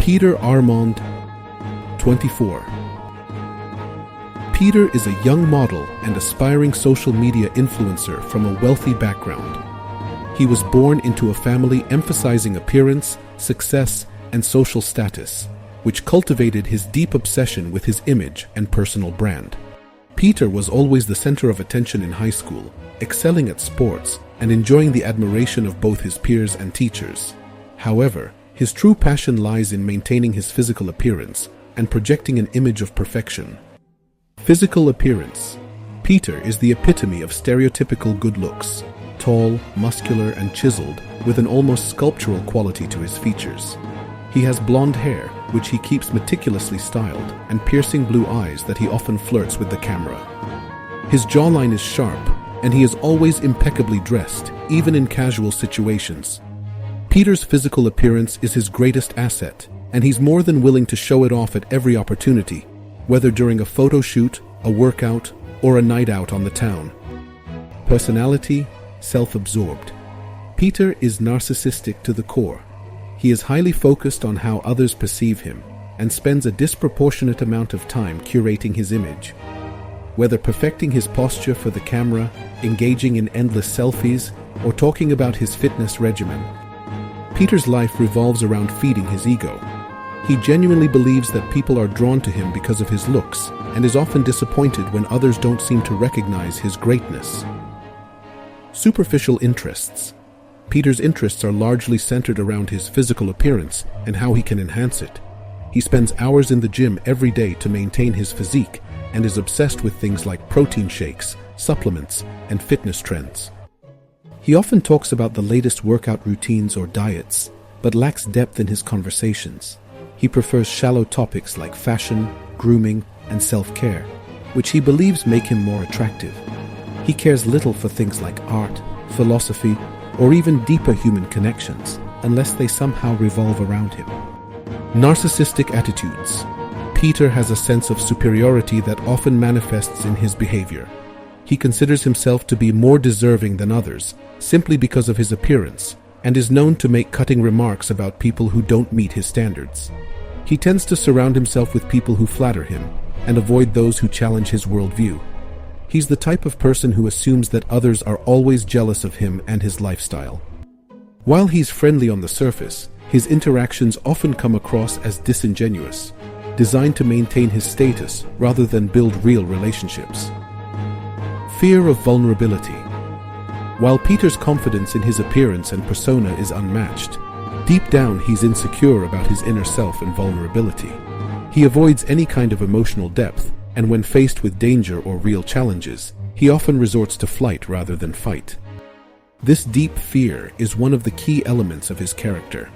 Peter Armand, 24. Peter is a young model and aspiring social media influencer from a wealthy background. He was born into a family emphasizing appearance, success, and social status, which cultivated his deep obsession with his image and personal brand. Peter was always the center of attention in high school, excelling at sports and enjoying the admiration of both his peers and teachers. However, his true passion lies in maintaining his physical appearance and projecting an image of perfection. Physical appearance. Peter is the epitome of stereotypical good looks, tall, muscular, and chiseled, with an almost sculptural quality to his features. He has blonde hair, which he keeps meticulously styled, and piercing blue eyes that he often flirts with the camera. His jawline is sharp, and he is always impeccably dressed, even in casual situations. Peter's physical appearance is his greatest asset, and he's more than willing to show it off at every opportunity, whether during a photo shoot, a workout, or a night out on the town. Personality, self-absorbed. Peter is narcissistic to the core. He is highly focused on how others perceive him and spends a disproportionate amount of time curating his image. Whether perfecting his posture for the camera, engaging in endless selfies, or talking about his fitness regimen, Peter's life revolves around feeding his ego. He genuinely believes that people are drawn to him because of his looks and is often disappointed when others don't seem to recognize his greatness. Superficial interests. Peter's interests are largely centered around his physical appearance and how he can enhance it. He spends hours in the gym every day to maintain his physique and is obsessed with things like protein shakes, supplements, and fitness trends. He often talks about the latest workout routines or diets, but lacks depth in his conversations. He prefers shallow topics like fashion, grooming, and self-care, which he believes make him more attractive. He cares little for things like art, philosophy, or even deeper human connections, unless they somehow revolve around him. Narcissistic attitudes. Peter has a sense of superiority that often manifests in his behavior. He considers himself to be more deserving than others, simply because of his appearance, and is known to make cutting remarks about people who don't meet his standards. He tends to surround himself with people who flatter him, and avoid those who challenge his worldview. He's the type of person who assumes that others are always jealous of him and his lifestyle. While he's friendly on the surface, his interactions often come across as disingenuous, designed to maintain his status rather than build real relationships. Fear of vulnerability. While Peter's confidence in his appearance and persona is unmatched, deep down he's insecure about his inner self and vulnerability. He avoids any kind of emotional depth, and when faced with danger or real challenges, he often resorts to flight rather than fight. This deep fear is one of the key elements of his character.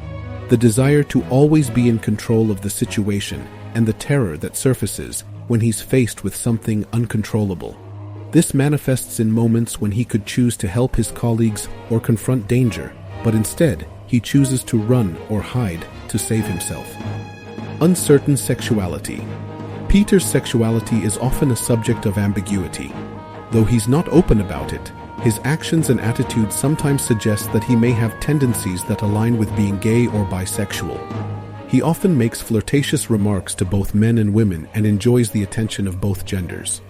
The desire to always be in control of the situation and the terror that surfaces when he's faced with something uncontrollable. This manifests in moments when he could choose to help his colleagues or confront danger, but instead, he chooses to run or hide to save himself. Uncertain sexuality. Peter's sexuality is often a subject of ambiguity. Though he's not open about it, his actions and attitudes sometimes suggest that he may have tendencies that align with being gay or bisexual. He often makes flirtatious remarks to both men and women and enjoys the attention of both genders.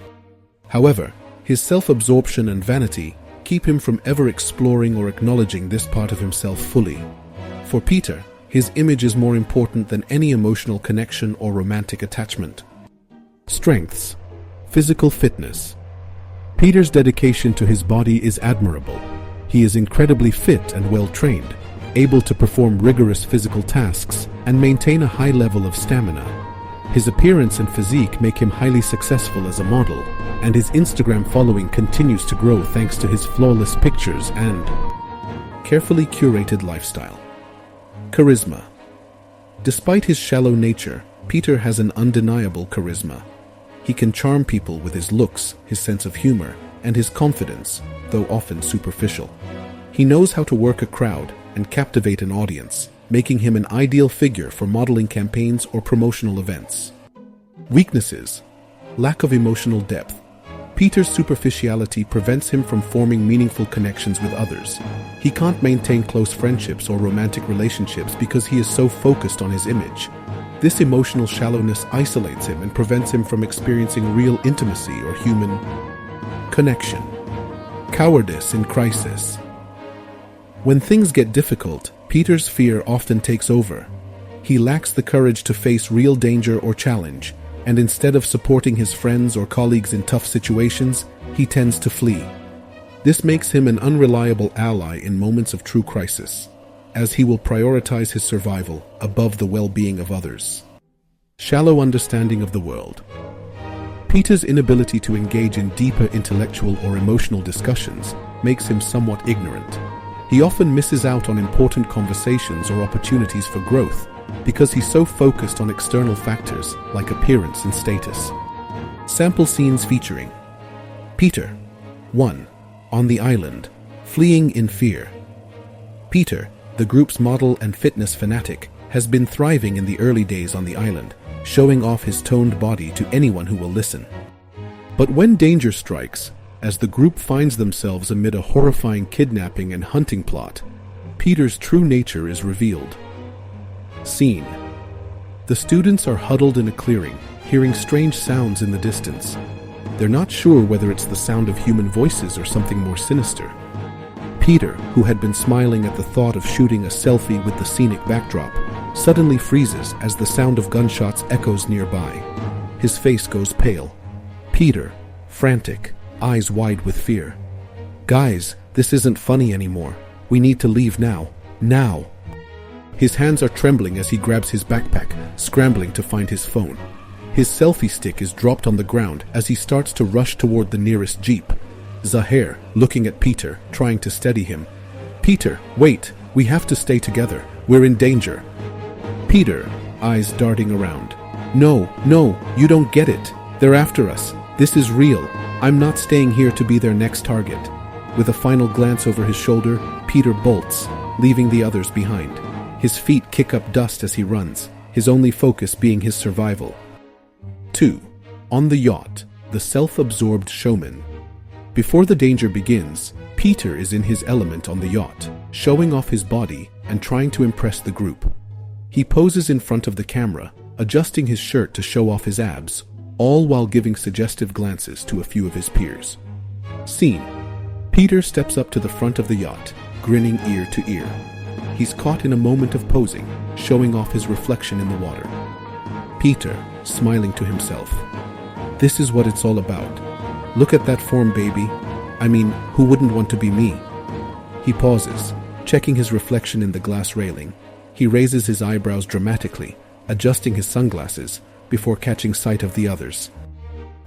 However, his self-absorption and vanity keep him from ever exploring or acknowledging this part of himself fully. For Peter, his image is more important than any emotional connection or romantic attachment. Strengths. Physical fitness. Peter's dedication to his body is admirable. He is incredibly fit and well-trained, able to perform rigorous physical tasks and maintain a high level of stamina. His appearance and physique make him highly successful as a model, and his Instagram following continues to grow thanks to his flawless pictures and carefully curated lifestyle. Charisma. Despite his shallow nature, Peter has an undeniable charisma. He can charm people with his looks, his sense of humor, and his confidence, though often superficial. He knows how to work a crowd and captivate an audience, making him an ideal figure for modeling campaigns or promotional events. Weaknesses. Lack of emotional depth. Peter's superficiality prevents him from forming meaningful connections with others. He can't maintain close friendships or romantic relationships because he is so focused on his image. This emotional shallowness isolates him and prevents him from experiencing real intimacy or human connection. Cowardice in crisis. When things get difficult, Peter's fear often takes over. He lacks the courage to face real danger or challenge, and instead of supporting his friends or colleagues in tough situations, he tends to flee. This makes him an unreliable ally in moments of true crisis, as he will prioritize his survival above the well-being of others. Shallow understanding of the world. Peter's inability to engage in deeper intellectual or emotional discussions makes him somewhat ignorant. He often misses out on important conversations or opportunities for growth because he's so focused on external factors like appearance and status. Sample scenes featuring Peter. 1. On the island, fleeing in fear. Peter, the group's model and fitness fanatic, has been thriving in the early days on the island, showing off his toned body to anyone who will listen. But when danger strikes, as the group finds themselves amid a horrifying kidnapping and hunting plot, Peter's true nature is revealed. Scene. The students are huddled in a clearing, hearing strange sounds in the distance. They're not sure whether it's the sound of human voices or something more sinister. Peter, who had been smiling at the thought of shooting a selfie with the scenic backdrop, suddenly freezes as the sound of gunshots echoes nearby. His face goes pale. Peter, frantic, eyes wide with fear. "Guys, this isn't funny anymore. We need to leave now. Now!" His hands are trembling as he grabs his backpack, scrambling to find his phone. His selfie stick is dropped on the ground as he starts to rush toward the nearest jeep. Zahir, looking at Peter, trying to steady him. "Peter, wait, we have to stay together. We're in danger." Peter, eyes darting around. No, you don't get it. They're after us. This is real. I'm not staying here to be their next target." With a final glance over his shoulder, Peter bolts, leaving the others behind. His feet kick up dust as he runs, his only focus being his survival. 2. On the yacht, the self-absorbed showman. Before the danger begins, Peter is in his element on the yacht, showing off his body and trying to impress the group. He poses in front of the camera, adjusting his shirt to show off his abs, all while giving suggestive glances to a few of his peers. Scene. Peter steps up to the front of the yacht, grinning ear to ear. He's caught in a moment of posing, showing off his reflection in the water. Peter, smiling to himself. "This is what it's all about. Look at that form, baby. I mean, who wouldn't want to be me?" He pauses, checking his reflection in the glass railing. He raises his eyebrows dramatically, adjusting his sunglasses, before catching sight of the others.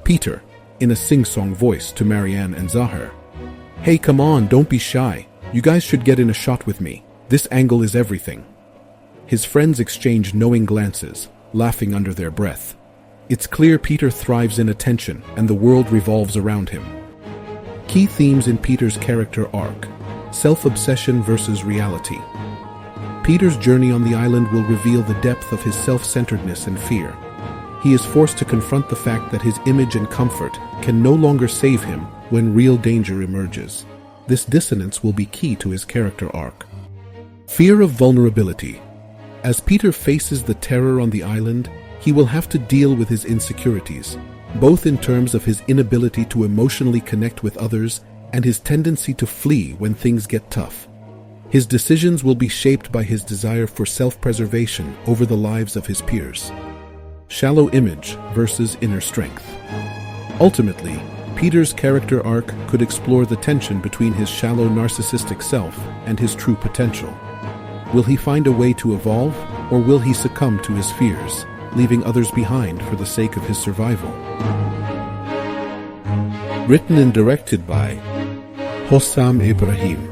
Peter, in a sing-song voice to Rhiannon and Zahir. "Hey, come on, don't be shy. You guys should get in a shot with me. This angle is everything." His friends exchange knowing glances, laughing under their breath. It's clear Peter thrives in attention and the world revolves around him. Key themes in Peter's character arc: self-obsession versus reality. Peter's journey on the island will reveal the depth of his self-centeredness and fear. He is forced to confront the fact that his image and comfort can no longer save him when real danger emerges. This dissonance will be key to his character arc. Fear of vulnerability. As Peter faces the terror on the island, he will have to deal with his insecurities, both in terms of his inability to emotionally connect with others and his tendency to flee when things get tough. His decisions will be shaped by his desire for self-preservation over the lives of his peers. Shallow image versus inner strength. Ultimately, Peter's character arc could explore the tension between his shallow narcissistic self and his true potential. Will he find a way to evolve, or will he succumb to his fears, leaving others behind for the sake of his survival? Written and directed by Hosam Ibrahim.